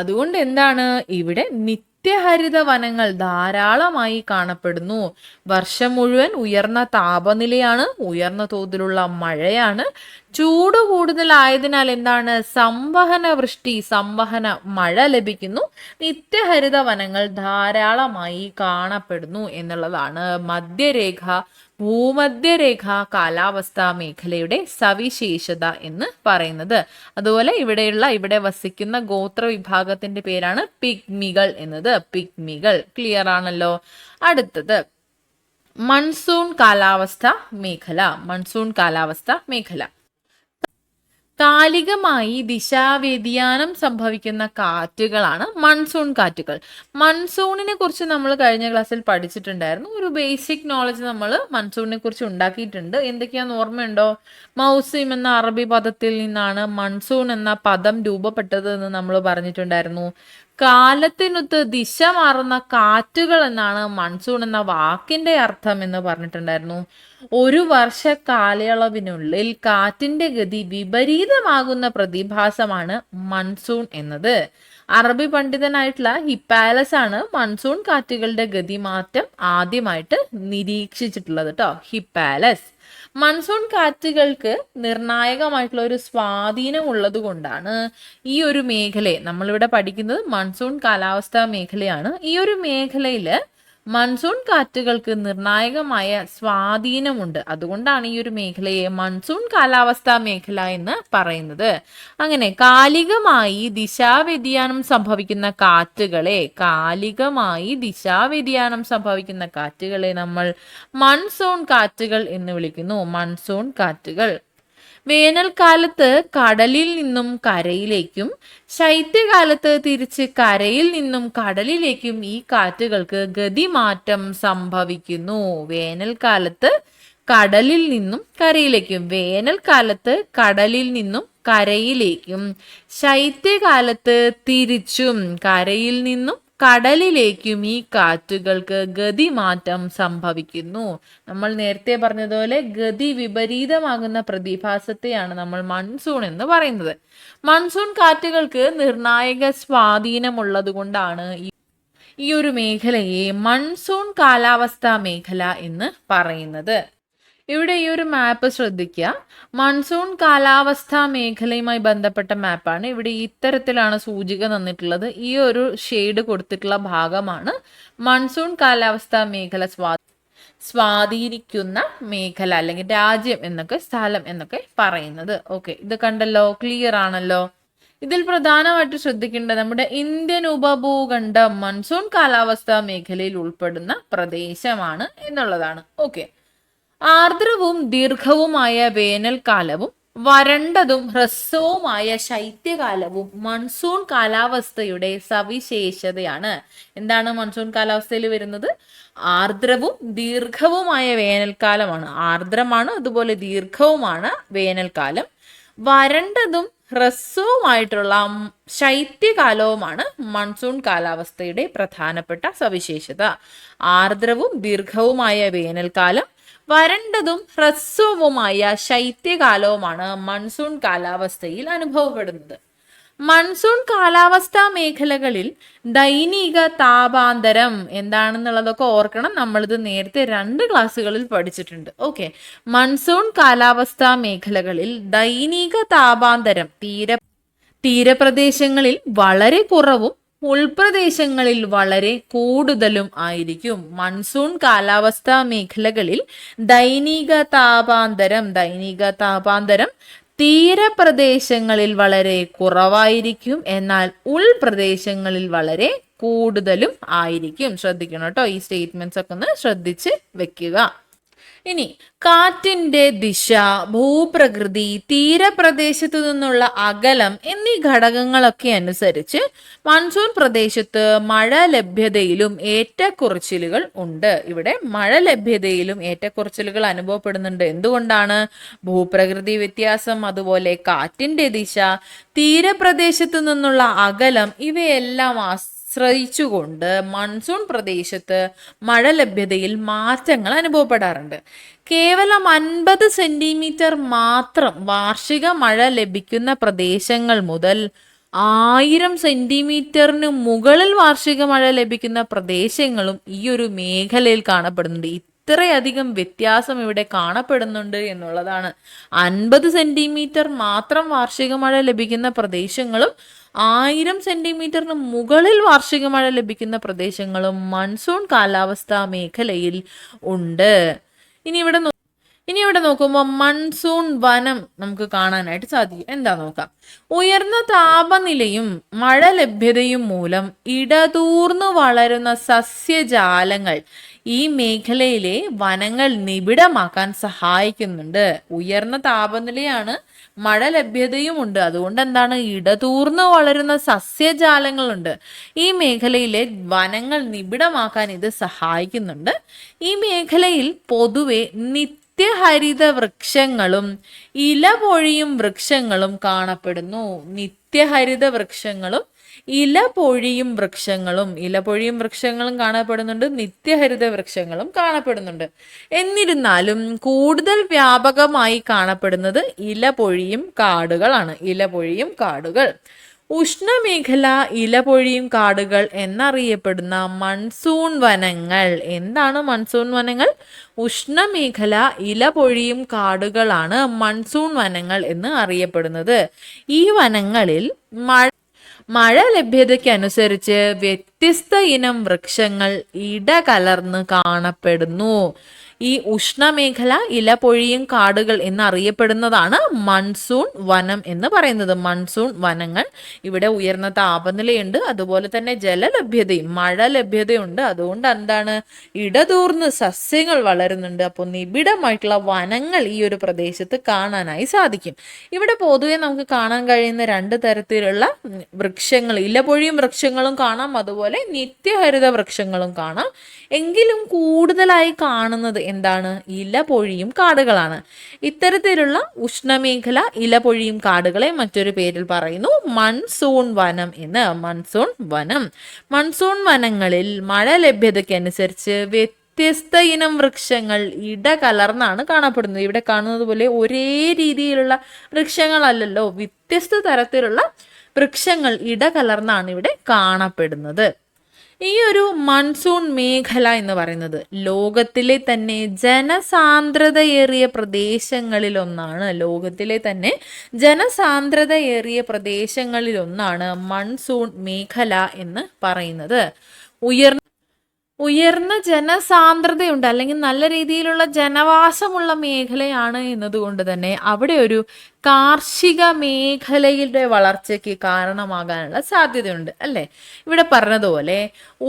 അതുകൊണ്ട് എന്താണ് ഇവിടെ നിത്യഹരിത വനങ്ങൾ ധാരാളമായി കാണപ്പെടുന്നു. വർഷം മുഴുവൻ ഉയർന്ന താപനിലയാണ്, ഉയർന്ന തോതിലുള്ള മഴയാണ്. ചൂട് കൂടുതലായതിനാൽ എന്താണ് സംവഹന വൃഷ്ടി, സംവഹന മഴ ലഭിക്കുന്നു. നിത്യഹരിത വനങ്ങൾ ധാരാളമായി കാണപ്പെടുന്നു എന്നുള്ളതാണ് ഭൂമധ്യരേഖ കാലാവസ്ഥാ മേഖലയുടെ സവിശേഷത എന്ന് പറയുന്നത്. അതുപോലെ ഇവിടെ വസിക്കുന്ന ഗോത്ര വിഭാഗത്തിന്റെ പേരാണ് പിഗ്മികൾ എന്നത്. പിഗ്മികൾ ക്ലിയർ ആണല്ലോ. അടുത്തത് മൺസൂൺ കാലാവസ്ഥ മേഖല. കാലികമായി ദിശാവ്യതിയാനം സംഭവിക്കുന്ന കാറ്റുകളാണ് മൺസൂൺ കാറ്റുകൾ. മൺസൂണിനെ കുറിച്ച് നമ്മൾ കഴിഞ്ഞ ക്ലാസ്സിൽ പഠിച്ചിട്ടുണ്ടായിരുന്നു. ഒരു ബേസിക് നോളജ് നമ്മൾ മൺസൂണിനെ കുറിച്ച് ഉണ്ടാക്കിയിട്ടുണ്ട്. എന്തൊക്കെയാന്ന് ഓർമ്മയുണ്ടോ? മൗസിം എന്ന അറബി പദത്തിൽ നിന്നാണ് മൺസൂൺ എന്ന പദം രൂപപ്പെട്ടത് എന്ന് നമ്മൾ പറഞ്ഞിട്ടുണ്ടായിരുന്നു. കാലത്തിനൊത്ത് ദിശ മാറുന്ന കാറ്റുകൾ എന്നാണ് മൺസൂൺ എന്ന വാക്കിന്റെ അർത്ഥം എന്ന് പറഞ്ഞിട്ടുണ്ടായിരുന്നു. ഒരു വർഷ കാലയളവിനുള്ളിൽ കാറ്റിന്റെ ഗതി വിപരീതമാകുന്ന പ്രതിഭാസമാണ് മൺസൂൺ എന്നത്. അറബി പണ്ഡിതനായിട്ടുള്ള ഹിപ്പാലസ് ആണ് മൺസൂൺ കാറ്റുകളുടെ ഗതിമാറ്റം ആദ്യമായിട്ട് നിരീക്ഷിച്ചിട്ടുള്ളത് കേട്ടോ. ഹിപ്പാലസ്. മൺസൂൺ കാറ്റുകൾക്ക് നിർണായകമായിട്ടുള്ള ഒരു സ്വാധീനം ഉള്ളത് കൊണ്ടാണ് ഈ ഒരു മേഖലയെ നമ്മളിവിടെ പഠിക്കുന്നത് മൺസൂൺ കാലാവസ്ഥാ മേഖലയാണ്. ഈ ഒരു മേഖലയിൽ മൺസൂൺ കാറ്റുകൾക്ക് നിർണായകമായ സ്വാധീനമുണ്ട്. അതുകൊണ്ടാണ് ഈ ഒരു മേഖലയെ മൺസൂൺ കാലാവസ്ഥാ മേഖല എന്ന് പറയുന്നത്. അങ്ങനെ കാലികമായി ദിശാവ്യതിയാനം സംഭവിക്കുന്ന കാറ്റുകളെ നമ്മൾ മൺസൂൺ കാറ്റുകൾ എന്ന് വിളിക്കുന്നു. മൺസൂൺ കാറ്റുകൾ വേനൽക്കാലത്ത് കടലിൽ നിന്നും കരയിലേക്കും ശൈത്യകാലത്ത് തിരിച്ച് കരയിൽ നിന്നും കടലിലേക്കും ഈ കാറ്റുകൾക്ക് ഗതിമാറ്റം സംഭവിക്കുന്നു. വേനൽക്കാലത്ത് കടലിൽ നിന്നും കരയിലേക്കും ശൈത്യകാലത്ത് തിരിച്ചും കരയിൽ നിന്നും കടലിലേക്കും ഈ കാറ്റുകൾക്ക് ഗതിമാറ്റം സംഭവിക്കുന്നു. നമ്മൾ നേരത്തെ പറഞ്ഞതുപോലെ ഗതി വിപരീതമാകുന്ന പ്രതിഭാസത്തെയാണ് നമ്മൾ മൺസൂൺ എന്ന് പറയുന്നത്. മൺസൂൺ കാറ്റുകൾക്ക് നിർണായക സ്വാധീനമുള്ളത് കൊണ്ടാണ് ഈ ഒരു മേഖലയെ മൺസൂൺ കാലാവസ്ഥാ മേഖല എന്ന് പറയുന്നത്. ഇവിടെ ഈ ഒരു മാപ്പ് ശ്രദ്ധിക്കുക. മൺസൂൺ കാലാവസ്ഥാ മേഖലയുമായി ബന്ധപ്പെട്ട മാപ്പാണ്. ഇവിടെ ഇത്തരത്തിലാണ് സൂചിക തന്നിട്ടുള്ളത്. ഈ ഒരു ഷെയ്ഡ് കൊടുത്തിട്ടുള്ള ഭാഗമാണ് മൺസൂൺ കാലാവസ്ഥാ മേഖല സ്വാധീനിക്കുന്ന മേഖല അല്ലെങ്കിൽ രാജ്യം എന്നൊക്കെ സ്ഥലം എന്നൊക്കെ പറയുന്നത്. ഓക്കെ, ഇത് കണ്ടല്ലോ, ക്ലിയർ ആണല്ലോ. ഇതിൽ പ്രധാനമായിട്ട് ശ്രദ്ധിക്കേണ്ടത് നമ്മുടെ ഇന്ത്യൻ ഉപഭൂഖണ്ഡം മൺസൂൺ കാലാവസ്ഥാ മേഖലയിൽ ഉൾപ്പെടുന്ന പ്രദേശമാണ് എന്നുള്ളതാണ്. ഓക്കെ, ആർദ്രവും ദീർഘവുമായ വേനൽക്കാലവും വരണ്ടതും ഹ്രസ്വവുമായ ശൈത്യകാലവും മൺസൂൺ കാലാവസ്ഥയുടെ സവിശേഷതയാണ്. എന്താണ് മൺസൂൺ കാലാവസ്ഥയിൽ വരുന്നത്? ആർദ്രവും ദീർഘവുമായ വേനൽക്കാലമാണ്. ആർദ്രമാണ്, അതുപോലെ ദീർഘവുമാണ് വേനൽക്കാലം. വരണ്ടതും ഹ്രസ്വവുമായിട്ടുള്ള ശൈത്യകാലവുമാണ് മൺസൂൺ കാലാവസ്ഥയുടെ പ്രധാനപ്പെട്ട സവിശേഷത. ആർദ്രവും ദീർഘവുമായ വേനൽക്കാലം, വരണ്ടതും ഹ്രസ്വവുമായ ശൈത്യകാലവുമാണ് മൺസൂൺ കാലാവസ്ഥയിൽ അനുഭവപ്പെടുന്നത്. മൺസൂൺ കാലാവസ്ഥാ മേഖലകളിൽ ദൈനിക താപാന്തരം എന്താണെന്നുള്ളതൊക്കെ ഓർക്കണം. നമ്മളിത് നേരത്തെ 2 ക്ലാസ്സുകളിൽ പഠിച്ചിട്ടുണ്ട്. ഓക്കെ, മൺസൂൺ കാലാവസ്ഥാ മേഖലകളിൽ ദൈനിക താപാന്തരം തീരപ്രദേശങ്ങളിൽ വളരെ കുറവും ഉൾപ്രദേശങ്ങളിൽ വളരെ കൂടുതലും ആയിരിക്കും. മൺസൂൺ കാലാവസ്ഥാ മേഖലകളിൽ ദൈനിക താപാന്തരം തീരപ്രദേശങ്ങളിൽ വളരെ കുറവായിരിക്കും, എന്നാൽ ഉൾപ്രദേശങ്ങളിൽ വളരെ കൂടുതലും ആയിരിക്കും. ശ്രദ്ധിക്കണം കേട്ടോ, ഈ സ്റ്റേറ്റ്മെന്റ്സ് ഒക്കെ ഒന്ന് ശ്രദ്ധിച്ച് വെക്കുക. ഇനി കാറ്റിന്റെ ദിശ, ഭൂപ്രകൃതി, തീരപ്രദേശത്തു നിന്നുള്ള അകലം എന്നീ ഘടകങ്ങളൊക്കെ അനുസരിച്ച് മൺസൂൺ പ്രദേശത്ത് മഴ ലഭ്യതയിലും ഏറ്റക്കുറച്ചിലുകൾ ഉണ്ട്. ഇവിടെ മഴ ലഭ്യതയിലും ഏറ്റക്കുറച്ചിലുകൾ അനുഭവപ്പെടുന്നുണ്ട്. എന്തുകൊണ്ടാണ്? ഭൂപ്രകൃതി വ്യത്യാസം, അതുപോലെ കാറ്റിന്റെ ദിശ, തീരപ്രദേശത്തു നിന്നുള്ള അകലം ഇവയെല്ലാം ആശ്രയിച്ചുകൊണ്ട് മൺസൂൺ പ്രദേശത്ത് മഴ ലഭ്യതയിൽ മാറ്റങ്ങൾ അനുഭവപ്പെടാറുണ്ട്. കേവലം 50 സെന്റിമീറ്റർ മാത്രം വാർഷിക മഴ ലഭിക്കുന്ന പ്രദേശങ്ങൾ മുതൽ 1000 സെന്റിമീറ്ററിന് മുകളിൽ വാർഷിക മഴ ലഭിക്കുന്ന പ്രദേശങ്ങളും ഈ ഒരു മേഖലയിൽ കാണപ്പെടുന്നുണ്ട്. ഇത്രയധികം വ്യത്യാസം ഇവിടെ കാണപ്പെടുന്നുണ്ട് എന്നുള്ളതാണ്. 50 സെന്റിമീറ്റർ മാത്രം വാർഷിക മഴ ലഭിക്കുന്ന പ്രദേശങ്ങളും 1000 സെന്റിമീറ്ററിന് മുകളിൽ വാർഷിക മഴ ലഭിക്കുന്ന പ്രദേശങ്ങളും മൺസൂൺ കാലാവസ്ഥാ മേഖലയിൽ ഉണ്ട്. ഇനി ഇവിടെ നോക്കുമ്പോൾ മൺസൂൺ വനം നമുക്ക് കാണാനായിട്ട് സാധിക്കും. എന്താ നോക്കാം. ഉയർന്ന താപനിലയും മഴ ലഭ്യതയും മൂലം ഇടതൂർന്നു വളരുന്ന സസ്യജാലങ്ങൾ ഈ മേഖലയിലെ വനങ്ങൾ നിബിഡമാക്കാൻ സഹായിക്കുന്നുണ്ട്. ഉയർന്ന താപനിലയാണ്, മഴ ലഭ്യതയുമുണ്ട്. അതുകൊണ്ട് എന്താണ്? ഇടതൂർന്ന് വളരുന്ന സസ്യജാലങ്ങളുണ്ട്. ഈ മേഖലയിലെ വനങ്ങൾ നിബിഡമാക്കാൻ ഇത് സഹായിക്കുന്നുണ്ട്. ഈ മേഖലയിൽ പൊതുവെ നിത്യഹരിത വൃക്ഷങ്ങളും ഇലപൊഴിയും വൃക്ഷങ്ങളും കാണപ്പെടുന്നു. നിത്യഹരിത വൃക്ഷങ്ങളും ഇലപൊഴിയും വൃക്ഷങ്ങളും കാണപ്പെടുന്നുണ്ട്. നിത്യഹരിത വൃക്ഷങ്ങളും കാണപ്പെടുന്നുണ്ട്. എന്നിരുന്നാലും കൂടുതൽ വ്യാപകമായി കാണപ്പെടുന്നത് ഇലപൊഴിയും കാടുകൾ. ഉഷ്ണമേഖല ഇലപൊഴിയും കാടുകൾ എന്നറിയപ്പെടുന്ന മൺസൂൺ വനങ്ങൾ. എന്താണ് മൺസൂൺ വനങ്ങൾ? ഉഷ്ണമേഖല ഇലപൊഴിയും കാടുകളാണ് മൺസൂൺ വനങ്ങൾ എന്ന് അറിയപ്പെടുന്നത്. ഈ വനങ്ങളിൽ മഴ ലഭ്യതയ്ക്കനുസരിച്ച് വ്യത്യസ്ത ഇനം വൃക്ഷങ്ങൾ ഇടകലർന്ന് കാണപ്പെടുന്നു. ഈ ഉഷ്ണമേഖല ഇലപൊഴിയും കാടുകൾ എന്നറിയപ്പെടുന്നതാണ് മൺസൂൺ വനം എന്ന് പറയുന്നത്. മൺസൂൺ വനങ്ങൾ. ഇവിടെ ഉയർന്ന താപനിലയുണ്ട്, അതുപോലെ തന്നെ ജലലഭ്യതയും മഴ ലഭ്യതയുണ്ട്. അതുകൊണ്ട് എന്താണ്? ഇടതൂർന്ന് സസ്യങ്ങൾ വളരുന്നുണ്ട്. അപ്പോൾ നിബിഡമായിട്ടുള്ള വനങ്ങൾ ഈ ഒരു പ്രദേശത്ത് കാണാനായി സാധിക്കും. ഇവിടെ പൊതുവെ നമുക്ക് കാണാൻ കഴിയുന്ന 2 തരത്തിലുള്ള വൃക്ഷങ്ങൾ, ഇലപൊഴിയും വൃക്ഷങ്ങളും കാണാം, അതുപോലെ നിത്യഹരിത വൃക്ഷങ്ങളും കാണാം. എങ്കിലും കൂടുതലായി കാണുന്നത് എന്താണ്? ഇലപൊഴിയും കാടുകളാണ്. ഇത്തരത്തിലുള്ള ഉഷ്ണമേഖല ഇലപൊഴിയും കാടുകളെ മറ്റൊരു പേരിൽ പറയുന്നു മൺസൂൺ വനം എന്ന്. മൺസൂൺ വനങ്ങളിൽ മഴ ലഭ്യതയ്ക്കനുസരിച്ച് വ്യത്യസ്ത ഇനം വൃക്ഷങ്ങൾ ഇടകലർന്നാണ് കാണപ്പെടുന്നത്. ഇവിടെ കാണുന്നത് പോലെ ഒരേ രീതിയിലുള്ള വൃക്ഷങ്ങളല്ലല്ലോ, വ്യത്യസ്ത തരത്തിലുള്ള വൃക്ഷങ്ങൾ ഇടകലർന്നാണ് ഇവിടെ കാണപ്പെടുന്നത്. ഈ ഒരു മൺസൂൺ മേഖല എന്ന് പറയുന്നത് ലോകത്തിലെ തന്നെ ജനസാന്ദ്രതയേറിയ പ്രദേശങ്ങളിലൊന്നാണ് മൺസൂൺ മേഖല എന്ന് പറയുന്നത്. ഉയർന്ന ജനസാന്ദ്രതയുണ്ട്, അല്ലെങ്കിൽ നല്ല രീതിയിലുള്ള ജനവാസമുള്ള മേഖലയാണ് എന്നതുകൊണ്ട് തന്നെ അവിടെ ഒരു കാർഷിക മേഖലയുടെ വളർച്ചയ്ക്ക് കാരണമാകാനുള്ള സാധ്യതയുണ്ട് അല്ലേ. ഇവിടെ പറഞ്ഞതുപോലെ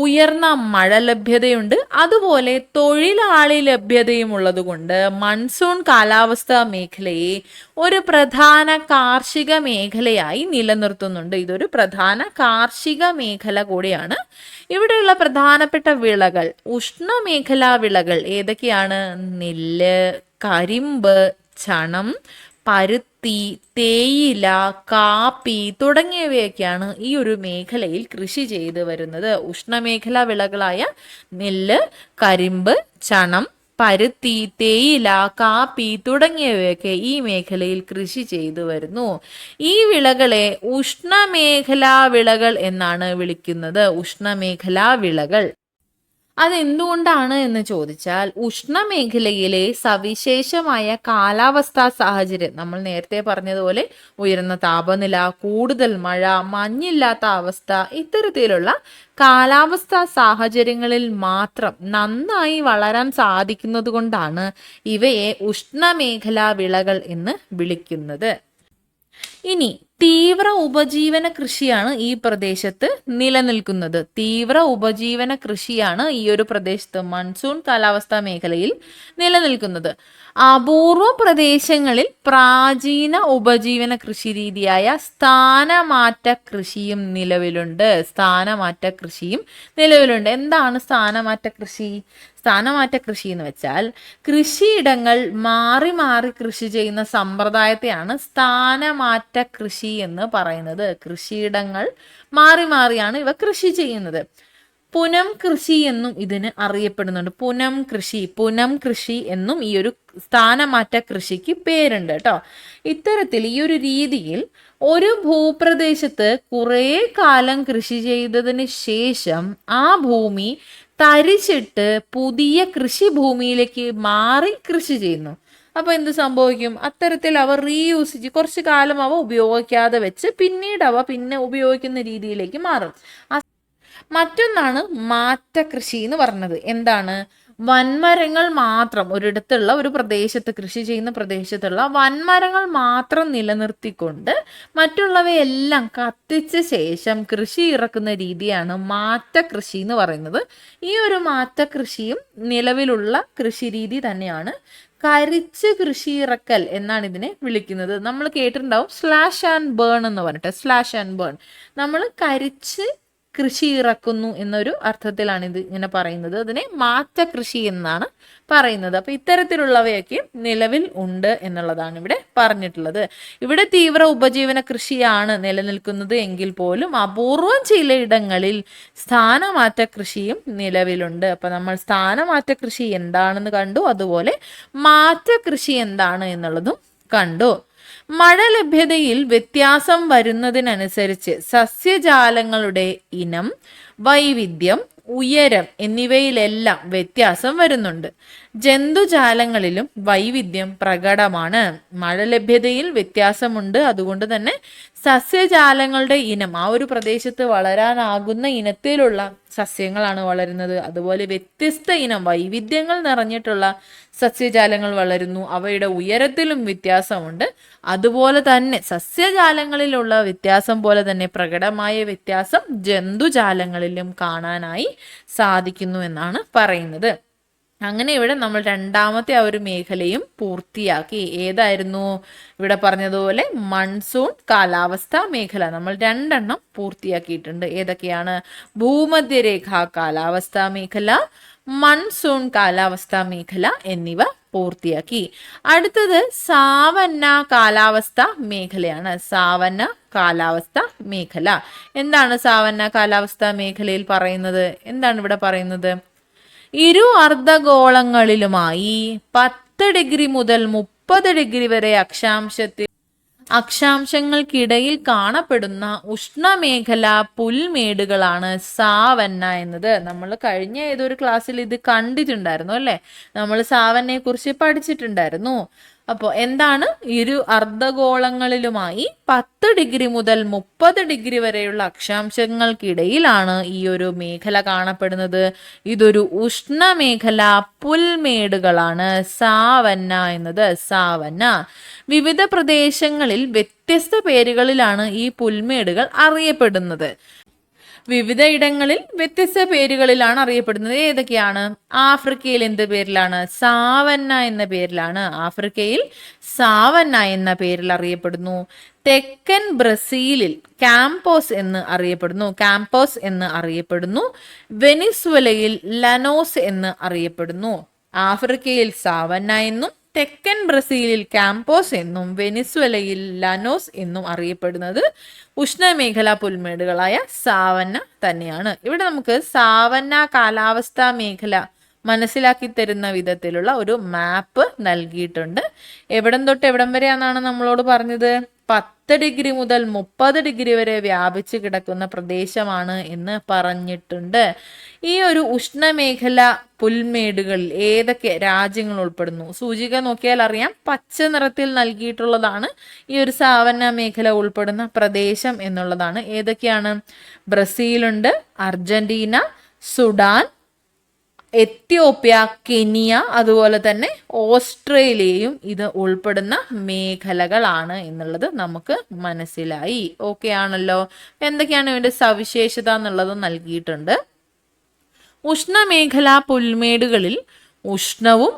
ഉയർന്ന മഴ ലഭ്യതയുണ്ട്, അതുപോലെ തൊഴിലാളി ലഭ്യതയും ഉള്ളതുകൊണ്ട് മൺസൂൺ കാലാവസ്ഥാ മേഖലയെ ഒരു പ്രധാന കാർഷിക മേഖലയായി നിലനിർത്തുന്നുണ്ട്. ഇതൊരു പ്രധാന കാർഷിക മേഖല കൂടിയാണ്. ഇവിടെയുള്ള പ്രധാനപ്പെട്ട വിളകൾ, ഉഷ്ണമേഖലാ വിളകൾ ഏതൊക്കെയാണ്? നെല്ല്, കരിമ്പ്, ചണം, പരുത്തി, തേയില, കാപ്പി തുടങ്ങിയവയൊക്കെയാണ് ഈ ഒരു മേഖലയിൽ കൃഷി ചെയ്തു വരുന്നത്. ഉഷ്ണമേഖലാ വിളകളായ നെല്ല്, കരിമ്പ്, ചണം, പരുത്തി, തേയില, കാപ്പി തുടങ്ങിയവയൊക്കെ ഈ മേഖലയിൽ കൃഷി ചെയ്തു വരുന്നു. ഈ വിളകളെ ഉഷ്ണമേഖലാ വിളകൾ എന്നാണ് വിളിക്കുന്നത്. ഉഷ്ണമേഖലാ വിളകൾ. അതെന്തുകൊണ്ടാണ് എന്ന് ചോദിച്ചാൽ ഉഷ്ണമേഖലയിലെ സവിശേഷമായ കാലാവസ്ഥാ സാഹചര്യം, നമ്മൾ നേരത്തെ പറഞ്ഞതുപോലെ ഉയർന്ന താപനില, കൂടുതൽ മഴ, മഞ്ഞില്ലാത്ത അവസ്ഥ, ഇത്തരത്തിലുള്ള കാലാവസ്ഥാ സാഹചര്യങ്ങളിൽ മാത്രം നന്നായി വളരാൻ സാധിക്കുന്നത് കൊണ്ടാണ് ഇവയെ ഉഷ്ണമേഖലാ വിളകൾ എന്ന് വിളിക്കുന്നത്. ഇനി തീവ്ര ഉപജീവന കൃഷിയാണ് ഈ പ്രദേശത്ത് നിലനിൽക്കുന്നത്. തീവ്ര ഉപജീവന കൃഷിയാണ് ഈ ഒരു പ്രദേശത്ത് മൺസൂൺ കാലാവസ്ഥാ മേഖലയിൽ നിലനിൽക്കുന്നത്. അപൂർവ പ്രദേശങ്ങളിൽ പ്രാചീന ഉപജീവന കൃഷി രീതിയായ സ്ഥാനമാറ്റ കൃഷിയും നിലവിലുണ്ട്. എന്താണ് സ്ഥാനമാറ്റ കൃഷി? സ്ഥാനമാറ്റ കൃഷി എന്ന് വെച്ചാൽ കൃഷിയിടങ്ങൾ മാറി മാറി കൃഷി ചെയ്യുന്ന സമ്പ്രദായത്തെയാണ് സ്ഥാനമാറ്റ കൃഷി എന്ന് പറയുന്നത്. കൃഷിയിടങ്ങൾ മാറി മാറിയാണ് ഇവ കൃഷി ചെയ്യുന്നത്. പുനം കൃഷി എന്നും ഇതിന് അറിയപ്പെടുന്നുണ്ട്. പുനം കൃഷി എന്നും ഈ ഒരു സ്ഥാനമാറ്റ കൃഷിക്ക് പേരുണ്ട് കേട്ടോ. ഇത്തരത്തിൽ ഈ ഒരു രീതിയിൽ ഒരു ഭൂപ്രദേശത്ത് കുറേ കാലം കൃഷി ചെയ്തതിന് ശേഷം ആ ഭൂമി തരിച്ചിട്ട് പുതിയ കൃഷിഭൂമിയിലേക്ക് മാറി കൃഷി ചെയ്യുന്നു. അപ്പൊ എന്ത് സംഭവിക്കും? അത്തരത്തിൽ അവ റീയൂസ് കുറച്ചു കാലം അവ ഉപയോഗിക്കാതെ വെച്ച് പിന്നീട് അവ പിന്നെ ഉപയോഗിക്കുന്ന രീതിയിലേക്ക് മാറും. മറ്റൊന്നാണ് മാറ്റ കൃഷി എന്ന് പറഞ്ഞത്. എന്താണ്? വൻമരങ്ങൾ മാത്രം ഒരിടത്തുള്ള ഒരു പ്രദേശത്ത് കൃഷി ചെയ്യുന്ന പ്രദേശത്തുള്ള വൻമരങ്ങൾ മാത്രം നിലനിർത്തിക്കൊണ്ട് മറ്റുള്ളവയെല്ലാം കത്തിച്ച ശേഷം കൃഷി ഇറക്കുന്ന രീതിയാണ് മാറ്റ കൃഷി എന്ന് പറയുന്നത്. ഈ ഒരു മാറ്റ കൃഷിയും നിലവിലുള്ള കൃഷി രീതി തന്നെയാണ്. കരിച്ച് കൃഷി ഇറക്കൽ എന്നാണ് ഇതിനെ വിളിക്കുന്നത്. നമ്മൾ കേട്ടിട്ടുണ്ടാവും സ്ലാഷ് ആൻഡ് ബേൺ എന്ന് പറഞ്ഞിട്ട്. സ്ലാഷ് ആൻഡ് ബേൺ, നമ്മൾ കരിച്ച് കൃഷി ഇറക്കുന്നു എന്നൊരു അർത്ഥത്തിലാണ് ഇത് ഇങ്ങനെ പറയുന്നത്. അതിനെ മാറ്റ കൃഷി എന്നാണ് പറയുന്നത്. അപ്പൊ ഇത്തരത്തിലുള്ളവയൊക്കെ നിലവിൽ ഉണ്ട് എന്നുള്ളതാണ് ഇവിടെ പറഞ്ഞിട്ടുള്ളത്. ഇവിടെ തീവ്ര ഉപജീവന കൃഷിയാണ് നിലനിൽക്കുന്നത് എങ്കിൽ പോലും അപൂർവം ചിലയിടങ്ങളിൽ സ്ഥാനമാറ്റ കൃഷിയും നിലവിലുണ്ട്. അപ്പൊ നമ്മൾ സ്ഥാനമാറ്റ കൃഷി എന്താണെന്ന് കണ്ടു, അതുപോലെ മാറ്റ കൃഷി എന്താണ് എന്നുള്ളതും കണ്ടു. മഴ ലഭ്യതയിൽ വ്യത്യാസം വരുന്നതിനനുസരിച്ച് സസ്യജാലങ്ങളുടെ ഇനം, വൈവിധ്യം, ഉയരം എന്നിവയിലെല്ലാം വ്യത്യാസം വരുന്നുണ്ട്. ജന്തുജാലങ്ങളിലും വൈവിധ്യം പ്രകടമാണ്. മഴ ലഭ്യതയിൽ വ്യത്യാസമുണ്ട്. അതുകൊണ്ട് തന്നെ സസ്യജാലങ്ങളുടെ ഇനം, ആ ഒരു പ്രദേശത്ത് വളരാനാകുന്ന ഇനത്തിലുള്ള സസ്യങ്ങളാണ് വളരുന്നത്. അതുപോലെ വ്യത്യസ്ത ഇനം, വൈവിധ്യങ്ങൾ നിറഞ്ഞിട്ടുള്ള സസ്യജാലങ്ങൾ വളരുന്നു. അവയുടെ ഉയരത്തിലും വ്യത്യാസമുണ്ട്. അതുപോലെ തന്നെ സസ്യജാലങ്ങളിലുള്ള വ്യത്യാസം പോലെ തന്നെ പ്രകടമായ വ്യത്യാസം ജന്തുജാലങ്ങളിലും കാണാനായി സാധിക്കുന്നു എന്നാണ് പറയുന്നത്. അങ്ങനെ ഇവിടെ നമ്മൾ രണ്ടാമത്തെ ആ ഒരു മേഖലയും പൂർത്തിയാക്കി. ഏതായിരുന്നു? ഇവിടെ പറഞ്ഞതുപോലെ മൺസൂൺ കാലാവസ്ഥാ മേഖല നമ്മൾ 2 പൂർത്തിയാക്കിയിട്ടുണ്ട്. ഏതൊക്കെയാണ്? ഭൂമധ്യരേഖാ കാലാവസ്ഥാ മേഖല, മൺസൂൺ കാലാവസ്ഥാ മേഖല എന്നിവ പൂർത്തിയാക്കി. അടുത്തത് സാവന്ന കാലാവസ്ഥ മേഖലയാണ്. സാവന്ന കാലാവസ്ഥ മേഖല എന്താണ്? സാവന്ന കാലാവസ്ഥാ മേഖലയിൽ പറയുന്നത് എന്താണ്? ഇവിടെ പറയുന്നത് ഇരു അർദ്ധഗോളങ്ങളിലുമായി 10 ഡിഗ്രി മുതൽ 30 ഡിഗ്രി വരെ അക്ഷാംശങ്ങൾക്കിടയിൽ കാണപ്പെടുന്ന ഉഷ്ണമേഖല പുൽമേടുകളാണ് സാവന്ന എന്നത്. നമ്മൾ കഴിഞ്ഞ ഏതൊരു ക്ലാസ്സിൽ ഇത് കണ്ടിട്ടുണ്ടായിരുന്നു അല്ലേ? നമ്മൾ സാവന്നയെ കുറിച്ച് പഠിച്ചിട്ടുണ്ടായിരുന്നു. അപ്പോൾ എന്താണ്? ഇരു അർദ്ധഗോളങ്ങളിലുമായി 10 ഡിഗ്രി മുതൽ 30 ഡിഗ്രി വരെയുള്ള അക്ഷാംശങ്ങൾക്കിടയിലാണ് ഈ ഒരു മേഖല കാണപ്പെടുന്നത്. ഇതൊരു ഉഷ്ണമേഖല പുൽമേടുകളാണ് സാവന്ന എന്നത്. സാവന്ന വിവിധ പ്രദേശങ്ങളിൽ വ്യത്യസ്ത പേരുകളിലാണ് ഈ പുൽമേടുകൾ അറിയപ്പെടുന്നത്. വിവിധ ഇടങ്ങളിൽ വ്യത്യസ്ത പേരുകളിലാണ് അറിയപ്പെടുന്നത്. ഏതൊക്കെയാണ്? ആഫ്രിക്കയിൽ എന്ത് പേരിലാണ്? സാവന്ന എന്ന പേരിലാണ്. ആഫ്രിക്കയിൽ സാവന്ന എന്ന പേരിൽ അറിയപ്പെടുന്നു. തെക്കൻ ബ്രസീലിൽ കാംപോസ് എന്ന് അറിയപ്പെടുന്നു. വെനിസ്വലയിൽ ലനോസ് എന്ന് അറിയപ്പെടുന്നു. ആഫ്രിക്കയിൽ സാവന്ന എന്നും തെക്കൻ ബ്രസീലിൽ കാംപോസ് എന്നും വെനിസ്വലയിൽ ലനോസ് എന്നും അറിയപ്പെടുന്നത് ഉഷ്ണമേഖലാ പുൽമേടുകളായ സാവന്ന തന്നെയാണ്. ഇവിടെ നമുക്ക് സാവന്ന കാലാവസ്ഥാ മേഖല മനസ്സിലാക്കി തരുന്ന വിധത്തിലുള്ള ഒരു മാപ്പ് നൽകിയിട്ടുണ്ട്. എവിടം തൊട്ട് എവിടം വരെയാണെന്നാണ് നമ്മളോട് പറഞ്ഞത്? 10 ഡിഗ്രി മുതൽ 30 ഡിഗ്രി വരെ വ്യാപിച്ചു കിടക്കുന്ന പ്രദേശമാണ് എന്ന് പറഞ്ഞിട്ടുണ്ട്. ഈ ഒരു ഉഷ്ണമേഖല പുൽമേടുകളിൽ ഏതൊക്കെ രാജ്യങ്ങൾ ഉൾപ്പെടുന്നു? സൂചിക നോക്കിയാൽ അറിയാം. പച്ച നിറത്തിൽ നൽകിയിട്ടുള്ളതാണ് ഈ ഒരു സാവന്ന മേഖല ഉൾപ്പെടുന്ന പ്രദേശം എന്നുള്ളതാണ്. ഏതൊക്കെയാണ്? ബ്രസീലുണ്ട്, അർജന്റീന, സുഡാൻ, എത്യോപ്യ, കെനിയ, അതുപോലെ തന്നെ ഓസ്ട്രേലിയയും ഇത് ഉൾപ്പെടുന്ന മേഖലകളാണ് എന്നുള്ളത് നമുക്ക് മനസ്സിലായി. ഓക്കെ ആണല്ലോ. എന്തൊക്കെയാണ് ഇതിന്റെ സവിശേഷത എന്നുള്ളത് നൽകിയിട്ടുണ്ട്. ഉഷ്ണമേഖലാ പുൽമേടുകളിൽ ഉഷ്ണവും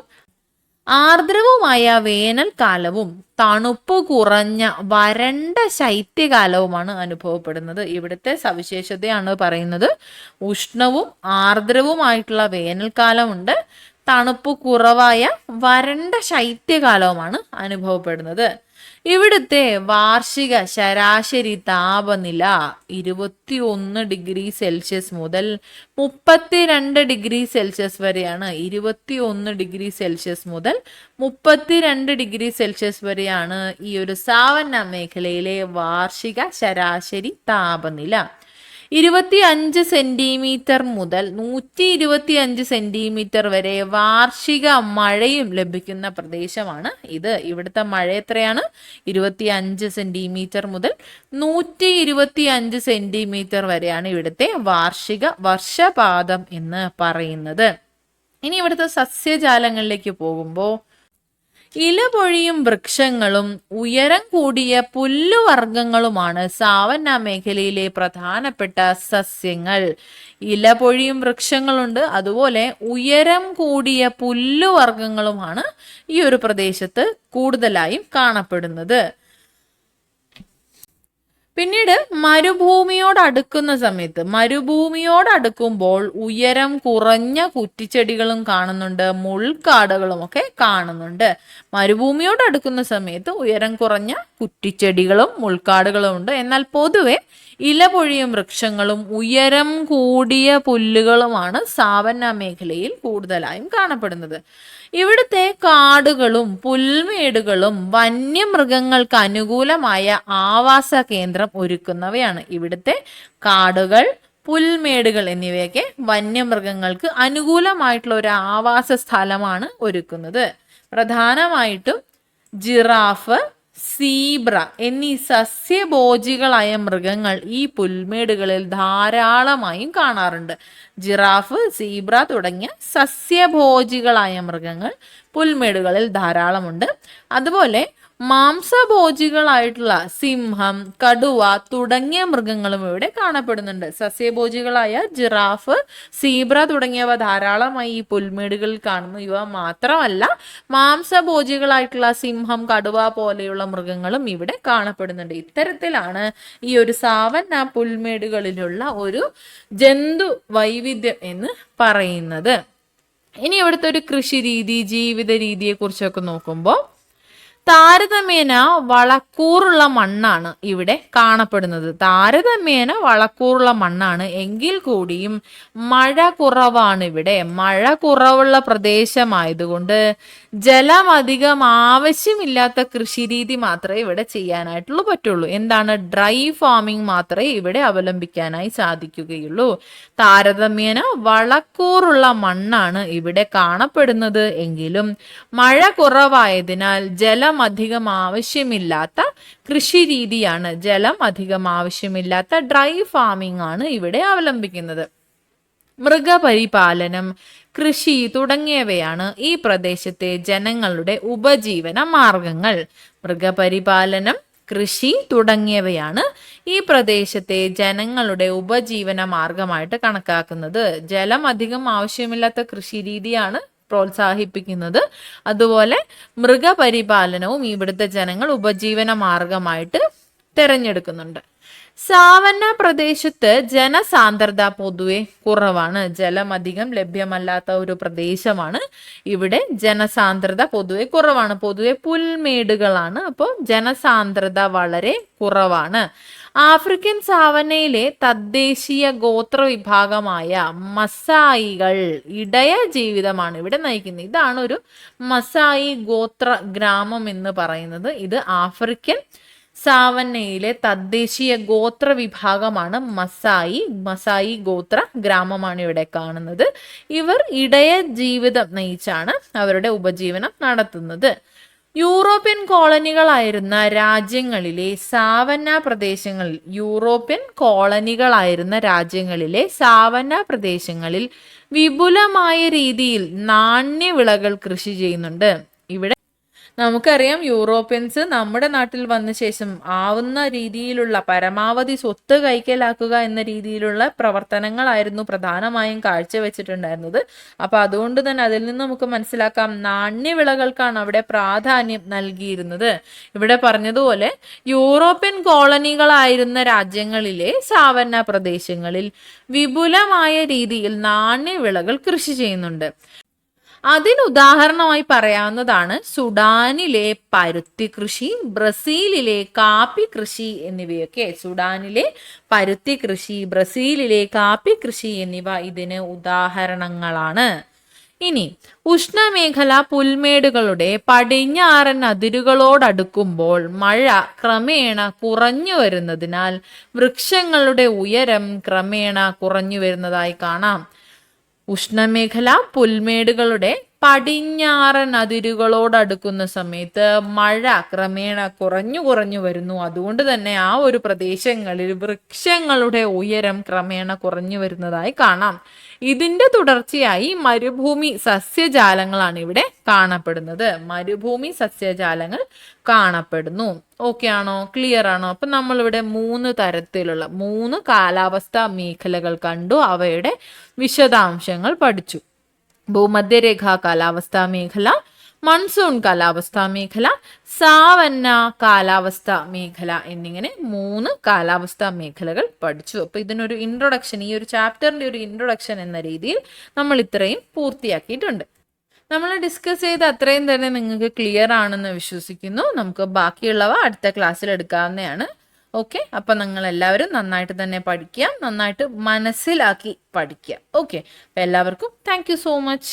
ആർദ്രവുമായ വേനൽക്കാലവും തണുപ്പ് കുറഞ്ഞ വരണ്ട ശൈത്യകാലവുമാണ് അനുഭവപ്പെടുന്നത്. ഇവിടുത്തെ സവിശേഷതയാണ് പറയുന്നത്. ഉഷ്ണവും ആർദ്രവുമായിട്ടുള്ള വേനൽക്കാലമുണ്ട്, തണുപ്പ് കുറവായ വരണ്ട ശൈത്യകാലവുമാണ് അനുഭവപ്പെടുന്നത്. ഇവിടുത്തെ വാർഷിക ശരാശരി താപനില 21 ഡിഗ്രി സെൽഷ്യസ് മുതൽ 32 ഡിഗ്രി സെൽഷ്യസ് വരെയാണ്. 21 ഡിഗ്രി സെൽഷ്യസ് മുതൽ 32 ഡിഗ്രി സെൽഷ്യസ് വരെയാണ് ഈ ഒരു സാവന്ന മേഖലയിലെ വാർഷിക ശരാശരി താപനില. 25 സെന്റിമീറ്റർ മുതൽ 125 സെന്റിമീറ്റർ വരെ വാർഷിക മഴയും ലഭിക്കുന്ന പ്രദേശമാണ് ഇത്. ഇവിടുത്തെ മഴ എത്രയാണ്? 25 സെന്റിമീറ്റർ മുതൽ 125 സെന്റിമീറ്റർ വരെയാണ് ഇവിടുത്തെ വാർഷിക വർഷപാതം എന്ന് പറയുന്നത്. ഇനി ഇവിടുത്തെ സസ്യജാലങ്ങളിലേക്ക് പോകുമ്പോൾ ഇലപൊഴിയും വൃക്ഷങ്ങളും ഉയരം കൂടിയ പുല്ലുവർഗ്ഗങ്ങളുമാണ് സാവന്ന മേഖലയിലെ പ്രധാനപ്പെട്ട സസ്യങ്ങൾ. ഇലപൊഴിയും വൃക്ഷങ്ങളുണ്ട്, അതുപോലെ ഉയരം കൂടിയ പുല്ലുവർഗ്ഗങ്ങളുമാണ് ഈ ഒരു പ്രദേശത്ത് കൂടുതലായും കാണപ്പെടുന്നത്. പിന്നീട് മരുഭൂമിയോടടുക്കുമ്പോൾ ഉയരം കുറഞ്ഞ കുറ്റിച്ചെടികളും കാണുന്നുണ്ട്, മുൾക്കാടുകളും ഒക്കെ കാണുന്നുണ്ട്. മരുഭൂമിയോടടുക്കുന്ന സമയത്ത് ഉയരം കുറഞ്ഞ കുറ്റിച്ചെടികളും മുൾക്കാടുകളും ഉണ്ട്. എന്നാൽ പൊതുവെ ഇലപൊഴിയും വൃക്ഷങ്ങളും ഉയരം കൂടിയ പുല്ലുകളുമാണ് സാവന്ന മേഖലയിൽ കൂടുതലായും കാണപ്പെടുന്നത്. ഇവിടുത്തെ കാടുകളും പുൽമേടുകളും വന്യമൃഗങ്ങൾക്ക് അനുകൂലമായ ആവാസ കേന്ദ്രം ഒരുക്കുന്നവയാണ്. ഇവിടുത്തെ കാടുകൾ, പുൽമേടുകൾ എന്നിവയൊക്കെ വന്യമൃഗങ്ങൾക്ക് അനുകൂലമായിട്ടുള്ള ഒരു ആവാസ സ്ഥലമാണ് ഒരുക്കുന്നത്. പ്രധാനമായിട്ടും ജിറാഫ്, സീബ്ര എന്നീ സസ്യഭോജികളായ മൃഗങ്ങൾ ഈ പുൽമേടുകളിൽ ധാരാളമായും കാണാറുണ്ട്. ജിറാഫ്, സീബ്ര തുടങ്ങിയ സസ്യഭോജികളായ മൃഗങ്ങൾ പുൽമേടുകളിൽ ധാരാളമുണ്ട്. അതുപോലെ മാംസഭോജികളായിട്ടുള്ള സിംഹം, കടുവ തുടങ്ങിയ മൃഗങ്ങളും ഇവിടെ കാണപ്പെടുന്നുണ്ട്. സസ്യഭോജികളായ ജിറാഫ്, സീബ്ര തുടങ്ങിയവ ധാരാളമായി ഈ പുൽമേടുകളിൽ കാണുന്നു. ഇവ മാത്രമല്ല, മാംസഭോജികളായിട്ടുള്ള സിംഹം, കടുവ പോലെയുള്ള മൃഗങ്ങളും ഇവിടെ കാണപ്പെടുന്നുണ്ട്. ഇത്തരത്തിലാണ് ഈ ഒരു സാവന്ന പുൽമേടുകളിലുള്ള ഒരു ജന്തു വൈവിധ്യം എന്ന് പറയുന്നത്. ഇനി ഇവിടുത്തെ ഒരു കൃഷി രീതി, ജീവിത രീതിയെ കുറിച്ചൊക്കെ നോക്കുമ്പോൾ താരതമ്യേന വളക്കൂറുള്ള മണ്ണാണ് ഇവിടെ കാണപ്പെടുന്നത്. എങ്കിൽ കൂടിയും മഴ കുറവാണ് ഇവിടെ. മഴ കുറവുള്ള പ്രദേശമായതുകൊണ്ട് ജലം അധികം ആവശ്യമില്ലാത്ത കൃഷിരീതി മാത്രമേ ഇവിടെ ചെയ്യാനായിട്ടുള്ളൂ പറ്റുള്ളൂ. എന്താണ്? ഡ്രൈ ഫാമിംഗ് മാത്രമേ ഇവിടെ അവലംബിക്കാനായി സാധിക്കുകയുള്ളൂ. താരതമ്യേന വളക്കൂറുള്ള മണ്ണാണ് ഇവിടെ കാണപ്പെടുന്നത് എങ്കിലും മഴ കുറവായതിനാൽ ജലം അധികം ആവശ്യമില്ലാത്ത കൃഷി രീതിയാണ്, ഡ്രൈ ഫാമിംഗ് ആണ് ഇവിടെ അവലംബിക്കുന്നത്. മൃഗപരിപാലനം, കൃഷി തുടങ്ങിയവയാണ് ഈ പ്രദേശത്തെ ജനങ്ങളുടെ ഉപജീവന മാർഗങ്ങൾ. മൃഗപരിപാലനം, കൃഷി തുടങ്ങിയവയാണ് ഈ പ്രദേശത്തെ ജനങ്ങളുടെ ഉപജീവന മാർഗമായിട്ട് കണക്കാക്കുന്നത്. ജലം അധികം ആവശ്യമില്ലാത്ത കൃഷി രീതിയാണ് പ്രോത്സാഹിപ്പിക്കുന്നത്. അതുപോലെ മൃഗപരിപാലനവും ഇവിടുത്തെ ജനങ്ങൾ ഉപജീവന മാർഗമായിട്ട് തിരഞ്ഞെടുക്കുന്നുണ്ട്. സാവന്ന പ്രദേശത്ത് ജനസാന്ദ്രത പൊതുവെ കുറവാണ്. ജലം അധികം ലഭ്യമല്ലാത്ത ഒരു പ്രദേശമാണ്. ഇവിടെ ജനസാന്ദ്രത പൊതുവെ കുറവാണ്. പൊതുവെ പുൽമേടുകളാണ്, അപ്പോൾ ജനസാന്ദ്രത വളരെ കുറവാണ്. ആഫ്രിക്കൻ സാവന്നയിലെ തദ്ദേശീയ ഗോത്ര വിഭാഗമായ മസായികൾ ഇടയ ജീവിതമാണ് ഇവിടെ നയിക്കുന്നത്. ഇതാണ് ഒരു മസായി ഗോത്ര ഗ്രാമം എന്ന് പറയുന്നത്. ഇത് ആഫ്രിക്കൻ സാവന്നയിലെ തദ്ദേശീയ ഗോത്ര വിഭാഗമാണ് മസായി ഗോത്ര ഗ്രാമമാണ് ഇവിടെ കാണുന്നത്. ഇവർ ഇടയ ജീവിതം നയിച്ചാണ് അവരുടെ ഉപജീവനം നടത്തുന്നത്. യൂറോപ്യൻ കോളനികളായിരുന്ന രാജ്യങ്ങളിലെ സാവന്ന പ്രദേശങ്ങളിൽ വിപുലമായ രീതിയിൽ നാണ്യവിളകൾ കൃഷി ചെയ്യുന്നുണ്ട്. ഇവിടെ നമുക്കറിയാം, യൂറോപ്യൻസ് നമ്മുടെ നാട്ടിൽ വന്ന ശേഷം ആവുന്ന രീതിയിലുള്ള പരമാവധി സ്വത്ത് കൈക്കലാക്കുക എന്ന രീതിയിലുള്ള പ്രവർത്തനങ്ങളായിരുന്നു പ്രധാനമായും കാഴ്ചവെച്ചിട്ടുണ്ടായിരുന്നത്. അപ്പൊ അതുകൊണ്ട് തന്നെ അതിൽ നിന്ന് നമുക്ക് മനസ്സിലാക്കാം, നാണ്യവിളകൾക്കാണ് അവിടെ പ്രാധാന്യം നൽകിയിരുന്നത്. ഇവിടെ പറഞ്ഞതുപോലെ യൂറോപ്യൻ കോളനികളായിരുന്ന രാജ്യങ്ങളിലെ സാവന്ന പ്രദേശങ്ങളിൽ വിപുലമായ രീതിയിൽ നാണ്യവിളകൾ കൃഷി ചെയ്യുന്നുണ്ട്. അതിനുദാഹരണമായി പറയാവുന്നതാണ് സുഡാനിലെ പരുത്തി കൃഷി, ബ്രസീലിലെ കാപ്പി കൃഷി എന്നിവയൊക്കെ. സുഡാനിലെ പരുത്തി കൃഷി, ബ്രസീലിലെ കാപ്പി കൃഷി എന്നിവ ഇതിന് ഉദാഹരണങ്ങളാണ്. ഇനി ഉഷ്ണമേഖലാ പുൽമേടുകളുടെ പടിഞ്ഞാറൻ അതിരുകളോടടുക്കുമ്പോൾ മഴ ക്രമേണ കുറഞ്ഞു വരുന്നതിനാൽ വൃക്ഷങ്ങളുടെ ഉയരം ക്രമേണ കുറഞ്ഞു വരുന്നതായി കാണാം. ഉഷ്ണമേഖല പുൽമേടുകളുടെ പടിഞ്ഞാറൻ അതിരുകളോടടുക്കുന്ന സമയത്ത് മഴ ക്രമേണ കുറഞ്ഞു വരുന്നു. അതുകൊണ്ട് തന്നെ ആ ഒരു പ്രദേശങ്ങളിൽ വൃക്ഷങ്ങളുടെ ഉയരം ക്രമേണ കുറഞ്ഞു വരുന്നതായി കാണാം. ഇതിന്റെ തുടർച്ചയായി മരുഭൂമി സസ്യജാലങ്ങളാണ് ഇവിടെ കാണപ്പെടുന്നത്. മരുഭൂമി സസ്യജാലങ്ങൾ കാണപ്പെടുന്നു. ഓക്കെ ആണോ? ക്ലിയർ ആണോ? അപ്പൊ നമ്മളിവിടെ 3 തരത്തിലുള്ള 3 കാലാവസ്ഥാ മേഖലകൾ കണ്ടു. അവയുടെ വിശദാംശങ്ങൾ പഠിച്ചു. ഭൂമധ്യരേഖാ കാലാവസ്ഥാ മേഖല, മൺസൂൺ കാലാവസ്ഥാ മേഖല, സാവന്ന കാലാവസ്ഥാ മേഖല എന്നിങ്ങനെ 3 കാലാവസ്ഥാ മേഖലകൾ പഠിച്ചു. അപ്പൊ ഇതിനൊരു ഇൻട്രൊഡക്ഷൻ, ഈ ഒരു ചാപ്റ്ററിന്റെ ഒരു ഇൻട്രൊഡക്ഷൻ എന്ന രീതിയിൽ നമ്മൾ ഇത്രയും പൂർത്തിയാക്കിയിട്ടുണ്ട്. നമ്മൾ ഡിസ്കസ് ചെയ്ത അത്രയും തന്നെ നിങ്ങൾക്ക് ക്ലിയർ ആണെന്ന് വിശ്വസിക്കുന്നു. നമുക്ക് ബാക്കിയുള്ളവ അടുത്ത ക്ലാസ്സിൽ എടുക്കാവുന്നതാണ്. ഓക്കെ, അപ്പം നിങ്ങൾ എല്ലാവരും നന്നായിട്ട് തന്നെ പഠിക്കുക, നന്നായിട്ട് മനസ്സിലാക്കി പഠിക്കുക. ഓക്കെ, അപ്പം എല്ലാവർക്കും താങ്ക് യു സോ മച്ച്.